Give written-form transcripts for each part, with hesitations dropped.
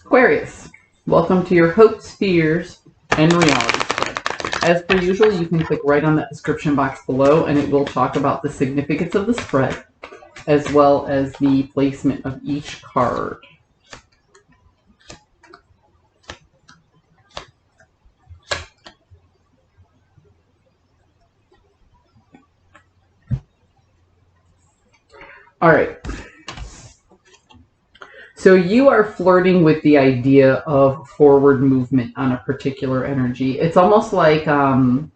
Aquarius, welcome to your hopes, fears, and reality spread. As per usual, you can click right on that description box below and it will talk about the significance of the spread as well as the placement of each card. All right. So you are flirting with the idea of forward movement on a particular energy. It's almost like, well,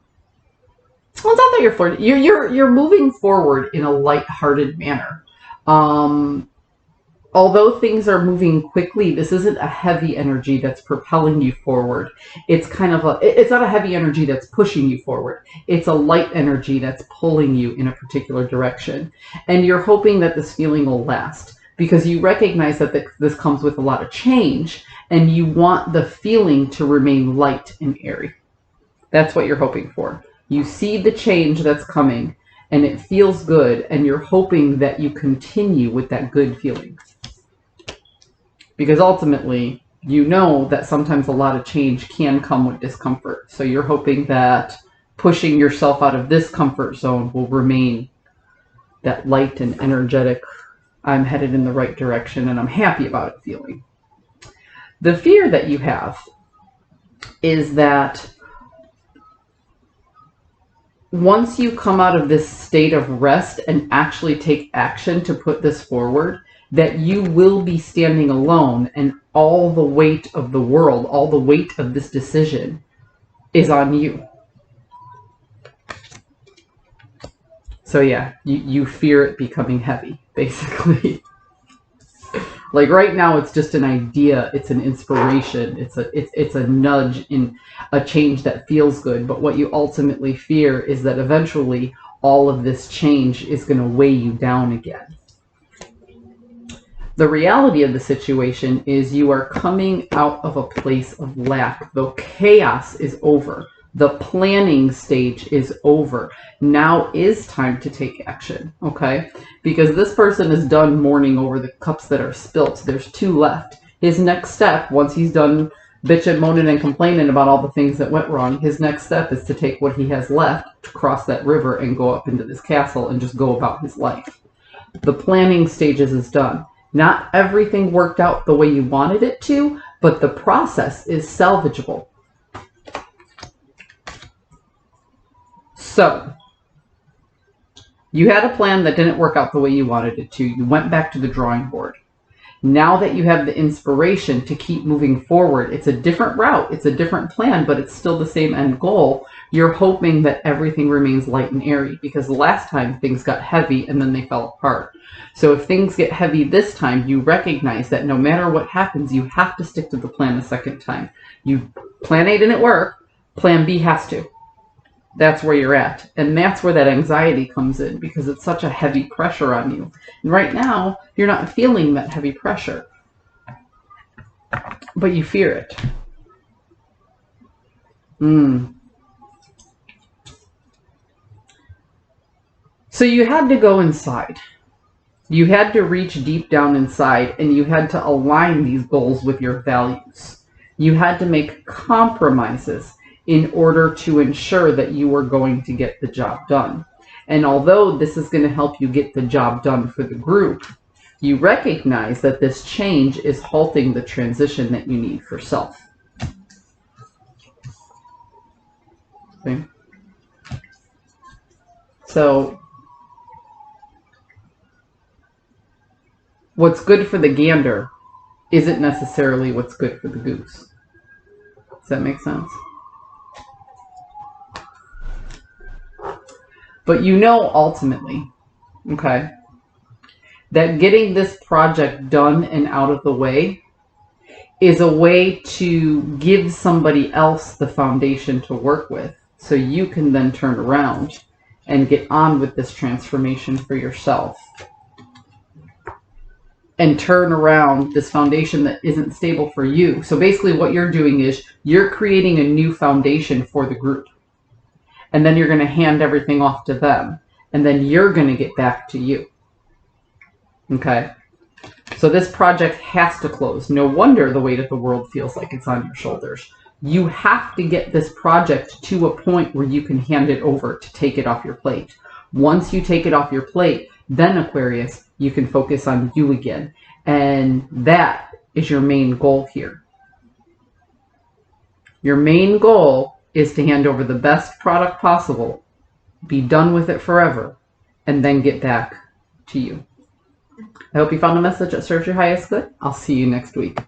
it's not that you're flirting. You're moving forward in a light-hearted manner. Although things are moving quickly, this isn't a heavy energy that's propelling you forward. It's kind of it's not a heavy energy that's pushing you forward. It's a light energy that's pulling you in a particular direction. And you're hoping that this feeling will last because you recognize that this comes with a lot of change and you want the feeling to remain light and airy. That's what you're hoping for. You see the change that's coming and it feels good and you're hoping that you continue with that good feeling. Because ultimately, you know that sometimes a lot of change can come with discomfort. So you're hoping that pushing yourself out of this comfort zone will remain that light and energetic, I'm headed in the right direction and I'm happy about it feeling. The fear that you have is that once you come out of this state of rest and actually take action to put this forward, that you will be standing alone and all the weight of the world, all the weight of this decision is on you. So yeah, you fear it becoming heavy, basically. Like right now, it's just an idea. It's an inspiration. It's a nudge in a change that feels good. But what you ultimately fear is that eventually all of this change is going to weigh you down again. The reality of the situation is you are coming out of a place of lack. The chaos is over. The planning stage is over. Now is time to take action, okay? Because this person is done mourning over the cups that are spilt. There's 2 left. His next step, once he's done bitching, moaning, and complaining about all the things that went wrong, his next step is to take what he has left, to cross that river and go up into this castle and just go about his life. The planning stages is done. Not everything worked out the way you wanted it to, but the process is salvageable. So, you had a plan that didn't work out the way you wanted it to. You went back to the drawing board. Now that you have the inspiration to keep moving forward, it's a different route, it's a different plan, but it's still the same end goal. You're hoping that everything remains light and airy because the last time things got heavy and then they fell apart. So if things get heavy this time, you recognize that no matter what happens, you have to stick to the plan a second time. Plan A didn't work, plan B has to. That's where you're at. And that's where that anxiety comes in because it's such a heavy pressure on you. And right now, you're not feeling that heavy pressure. But you fear it. So you had to go inside. You had to reach deep down inside and you had to align these goals with your values. You had to make compromises in order to ensure that you were going to get the job done. And although this is going to help you get the job done for the group, you recognize that this change is halting the transition that you need for self. Okay. So, what's good for the gander isn't necessarily what's good for the goose. Does that make sense? But you know ultimately, okay, that getting this project done and out of the way is a way to give somebody else the foundation to work with so you can then turn around and get on with this transformation for yourself. And turn around this foundation that isn't stable for you. So basically what you're doing is you're creating a new foundation for the group. And then you're going to hand everything off to them. And then you're going to get back to you. Okay? So this project has to close. No wonder the weight of the world feels like it's on your shoulders. You have to get this project to a point where you can hand it over to take it off your plate. Once you take it off your plate, then Aquarius, you can focus on you again. And that is your main goal here. Your main goal is to hand over the best product possible, be done with it forever, and then get back to you. I hope you found a message that serves your highest good. I'll see you next week.